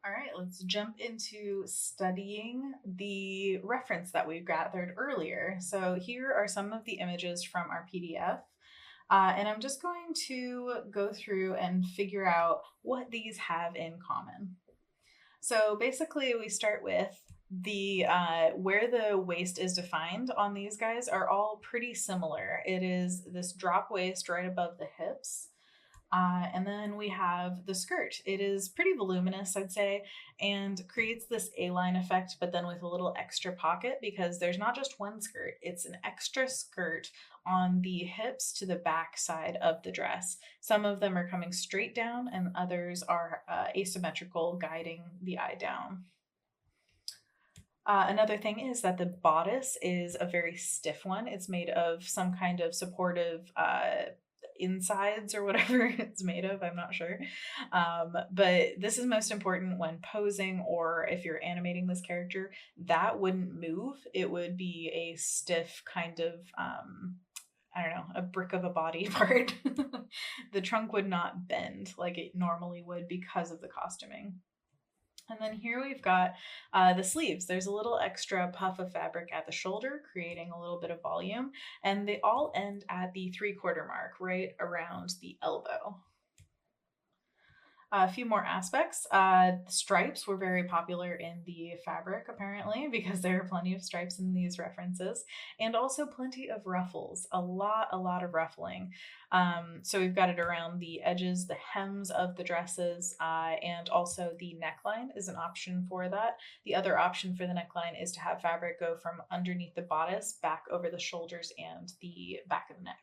All right, let's jump into studying the reference that we've gathered earlier. So here are some of the images from our PDF. And I'm just going to go through and figure out what these have in common. So basically, we start with the where the waist is defined on these guys are all pretty similar. It is this drop waist right above the hips. And then we have the skirt. It is pretty voluminous, I'd say, and creates this A-line effect, but then with a little extra pocket because there's not just one skirt, it's an extra skirt on the hips to the back side of the dress. Some of them are coming straight down, and others are asymmetrical, guiding the eye down. Another thing is that the bodice is a very stiff one. It's made of some kind of supportive insides or whatever it's made of. I'm not sure. But this is most important when posing or if you're animating this character. That wouldn't move. It would be a stiff kind of. I don't know, a brick of a body part. The trunk would not bend like it normally would because of the costuming. And then here we've got the sleeves. There's a little extra puff of fabric at the shoulder, creating a little bit of volume. And they all end at the 3/4 mark, right around the elbow. A few more aspects. Stripes were very popular in the fabric, apparently, because there are plenty of stripes in these references, and also plenty of ruffles. A lot of ruffling. So we've got it around the edges, the hems of the dresses, and also the neckline is an option for that. The other option for the neckline is to have fabric go from underneath the bodice back over the shoulders and the back of the neck.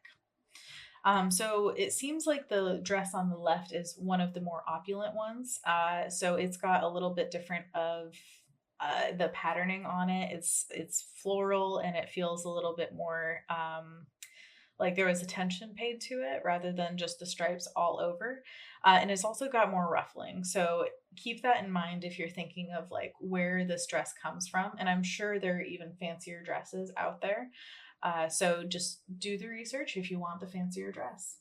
So it seems like the dress on the left is one of the more opulent ones. So it's got a little bit different of the patterning on it. It's floral and it feels a little bit more like there was attention paid to it rather than just the stripes all over. And it's also got more ruffling. So keep that in mind if you're thinking of like where this dress comes from. And I'm sure there are even fancier dresses out there. So just do the research if you want the fancier dress.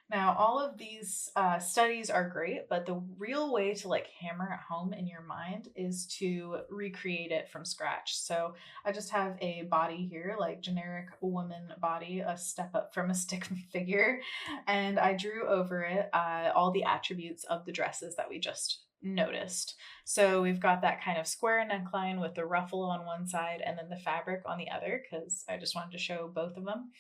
Now, all of these studies are great, but the real way to like hammer it home in your mind is to recreate it from scratch. So I just have a body here, like generic woman body, a step up from a stick figure, and I drew over it all the attributes of the dresses that we just noticed. So we've got that kind of square neckline with the ruffle on one side and then the fabric on the other, because I just wanted to show both of them.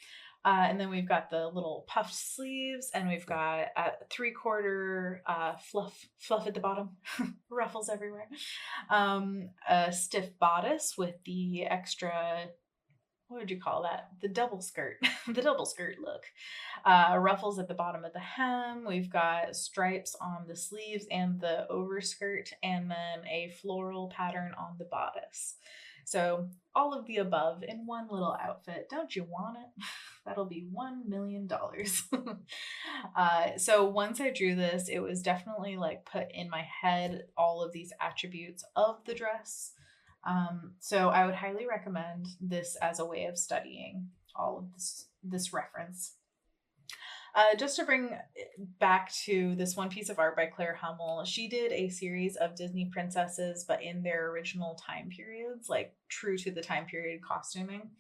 And then we've got the little puffed sleeves, and we've got a 3/4 fluff at the bottom, ruffles everywhere. A stiff bodice with the extra, what would you call that? The double skirt, the double skirt look. Ruffles at the bottom of the hem. We've got stripes on the sleeves and the overskirt, and then a floral pattern on the bodice. So all of the above in one little outfit. Don't you want it? That'll be $1 million. So once I drew this, it was definitely like put in my head all of these attributes of the dress. So I would highly recommend this as a way of studying all of this reference. Just to bring back to this one piece of art by Claire Hummel, she did a series of Disney princesses, but in their original time periods, like true to the time period costuming.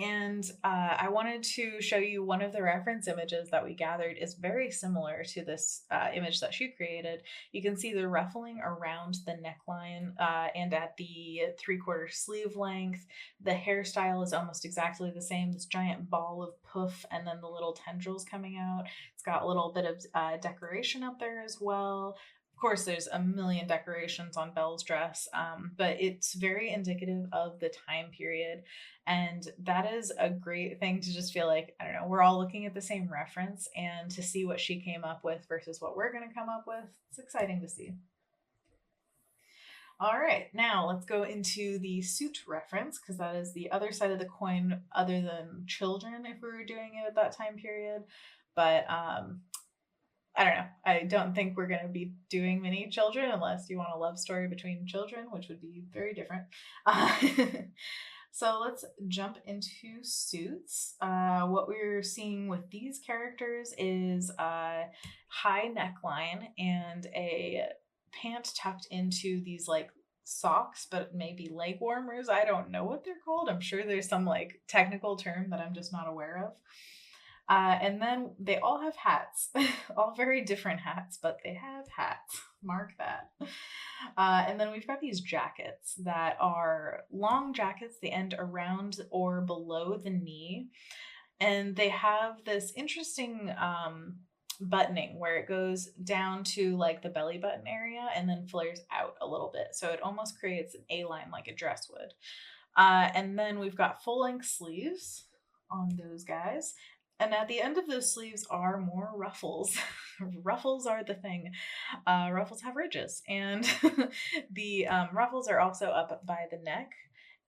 And I wanted to show you one of the reference images that we gathered is very similar to this image that she created. You can see the ruffling around the neckline and at the 3/4 sleeve length. The hairstyle is almost exactly the same, this giant ball of poof and then the little tendrils coming out. It's got a little bit of decoration up there as well. Of course, there's a million decorations on Belle's dress, but it's very indicative of the time period. And that is a great thing to just feel like, I don't know, we're all looking at the same reference and to see what she came up with versus what we're going to come up with. It's exciting to see. All right, now let's go into the suit reference because that is the other side of the coin other than children if we were doing it at that time period. But I don't know. I don't think we're going to be doing many children unless you want a love story between children, which would be very different. So let's jump into suits. What we're seeing with these characters is a high neckline and a pant tucked into these like socks, but maybe leg warmers. I don't know what they're called. I'm sure there's some like technical term that I'm just not aware of. And then they all have hats, all very different hats, but they have hats. Mark that. And then we've got these jackets that are long jackets. They end around or below the knee. And they have this interesting buttoning where it goes down to like the belly button area and then flares out a little bit. So it almost creates an A line like a dress would. And then we've got full length sleeves on those guys. And at the end of those sleeves are more ruffles. Ruffles are the thing. Ruffles have ridges, and the ruffles are also up by the neck.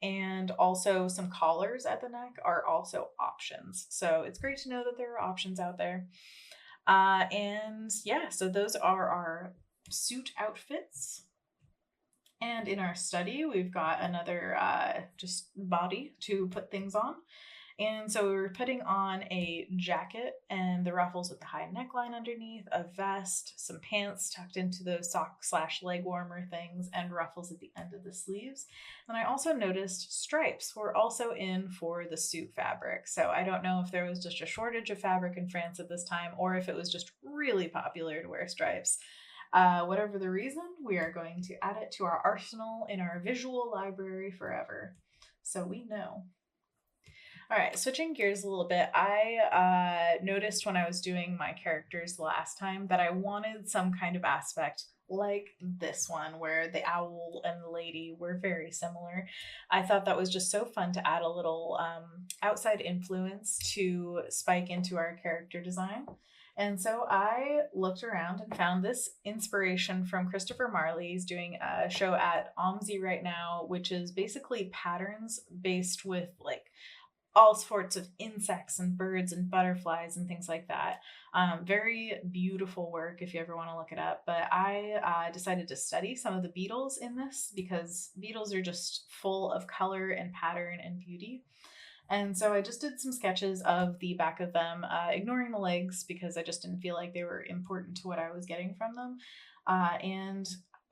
And also, some collars at the neck are also options. So it's great to know that there are options out there. And yeah, so those are our suit outfits. And in our study, we've got another just body to put things on. And so we were putting on a jacket and the ruffles with the high neckline underneath, a vest, some pants tucked into those sock slash leg warmer things, and ruffles at the end of the sleeves. And I also noticed stripes were also in for the suit fabric. So I don't know if there was just a shortage of fabric in France at this time or if it was just really popular to wear stripes. Whatever the reason, we are going to add it to our arsenal in our visual library forever. So we know. All right, switching gears a little bit, I noticed when I was doing my characters last time that I wanted some kind of aspect like this one where the owl and the lady were very similar. I thought that was just so fun to add a little outside influence to spike into our character design. And so I looked around and found this inspiration from Christopher Marley. He's doing a show at OMSI right now, which is basically patterns based with like all sorts of insects and birds and butterflies and things like that. Very beautiful work if you ever want to look it up. But I decided to study some of the beetles in this because beetles are just full of color and pattern and beauty. And so I just did some sketches of the back of them, ignoring the legs because I just didn't feel like they were important to what I was getting from them. And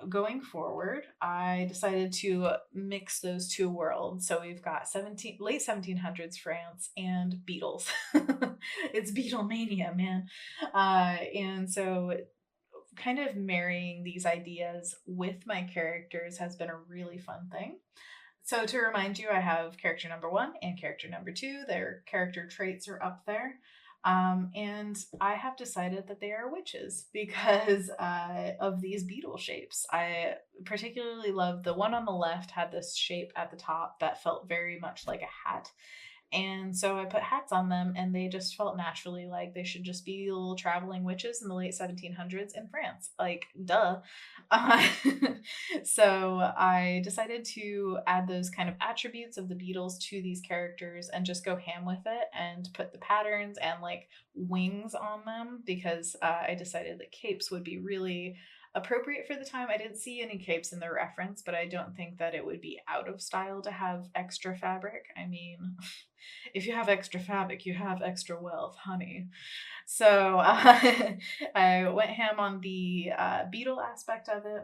going forward, I decided to mix those two worlds. So we've got late 1700s France and beetles. It's Beatlemania, man. And so kind of marrying these ideas with my characters has been a really fun thing. So to remind you, I have character number 1 and character number 2. Their character traits are up there. And I have decided that they are witches because of these beetle shapes. I particularly love the one on the left had this shape at the top that felt very much like a hat. And so I put hats on them and they just felt naturally like they should just be little traveling witches in the late 1700s in France. Like, duh. Uh, so I decided to add those kind of attributes of the Beatles to these characters and just go ham with it and put the patterns and like wings on them because I decided that capes would be really appropriate for the time. I didn't see any capes in the reference, but I don't think that it would be out of style to have extra fabric. I mean, if you have extra fabric, you have extra wealth, honey. So I went ham on the beetle aspect of it.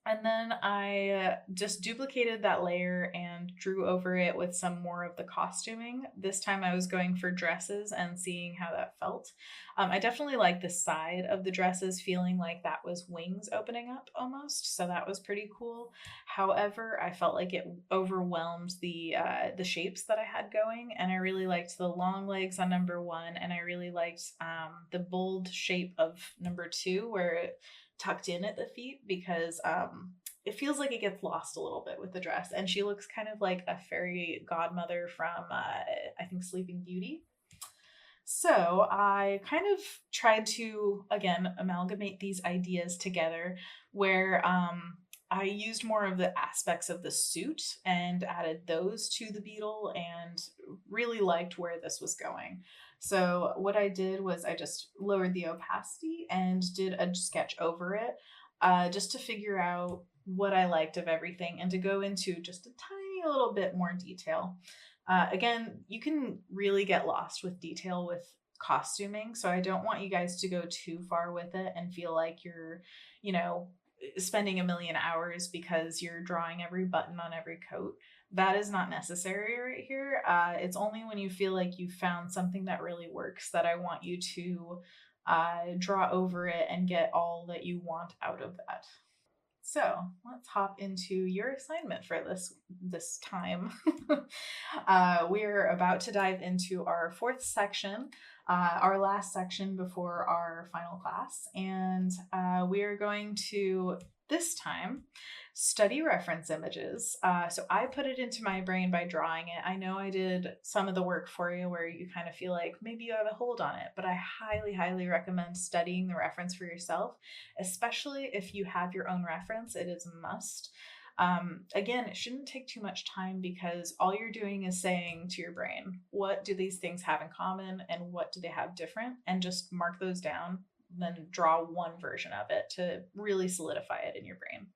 And then I just duplicated that layer and drew over it with some more of the costuming. This time I was going for dresses and seeing how that felt. I definitely like the side of the dresses feeling like that was wings opening up almost. So that was pretty cool. However, I felt like it overwhelmed the shapes that I had going. And I really liked the long legs on number 1. And I really liked the bold shape of number 2 where it tucked in at the feet because it feels like it gets lost a little bit with the dress. And she looks kind of like a fairy godmother from, I think, Sleeping Beauty. So I kind of tried to, again, amalgamate these ideas together where I used more of the aspects of the suit and added those to the beetle and really liked where this was going. So what I did was I just lowered the opacity and did a sketch over it just to figure out what I liked of everything and to go into just a tiny little bit more detail. Again, you can really get lost with detail with costuming, so I don't want you guys to go too far with it and feel like you're, you know, spending a million hours because you're drawing every button on every coat. That is not necessary right here. It's only when you feel like you found something that really works that I want you to draw over it and get all that you want out of that. So let's hop into your assignment for this time. We're about to dive into our fourth section, our last section before our final class, and we are going to this time study reference images. So I put it into my brain by drawing it. I know I did some of the work for you where you kind of feel like maybe you have a hold on it, but I highly, highly recommend studying the reference for yourself, especially if you have your own reference. It is a must. Again, it shouldn't take too much time because all you're doing is saying to your brain, what do these things have in common and what do they have different? And just mark those down, then draw one version of it to really solidify it in your brain.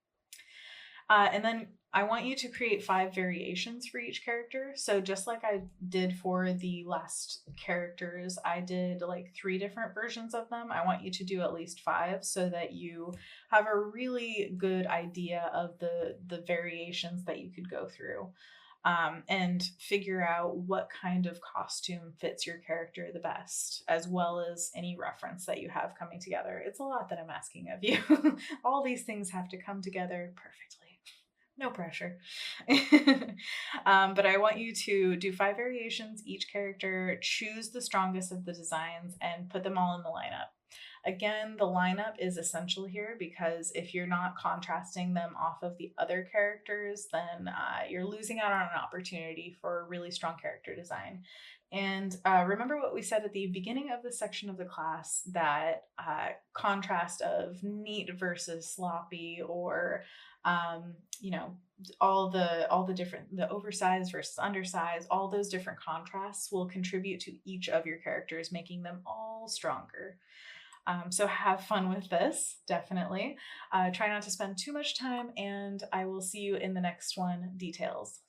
And then I want you to create 5 variations for each character. So just like I did for the last characters, I did like 3 different versions of them. I want you to do at least 5 so that you have a really good idea of the variations that you could go through. And figure out what kind of costume fits your character the best, as well as any reference that you have coming together. It's a lot that I'm asking of you. All these things have to come together perfectly. No pressure. But I want you to do 5 variations, each character, choose the strongest of the designs, and put them all in the lineup. Again, the lineup is essential here because if you're not contrasting them off of the other characters, then you're losing out on an opportunity for a really strong character design. And remember what we said at the beginning of this section of the class, that contrast of neat versus sloppy, or you know, all the different, the oversized versus undersized, all those different contrasts will contribute to each of your characters, making them all stronger. So have fun with this, definitely. Try not to spend too much time, and I will see you in the next one. Details.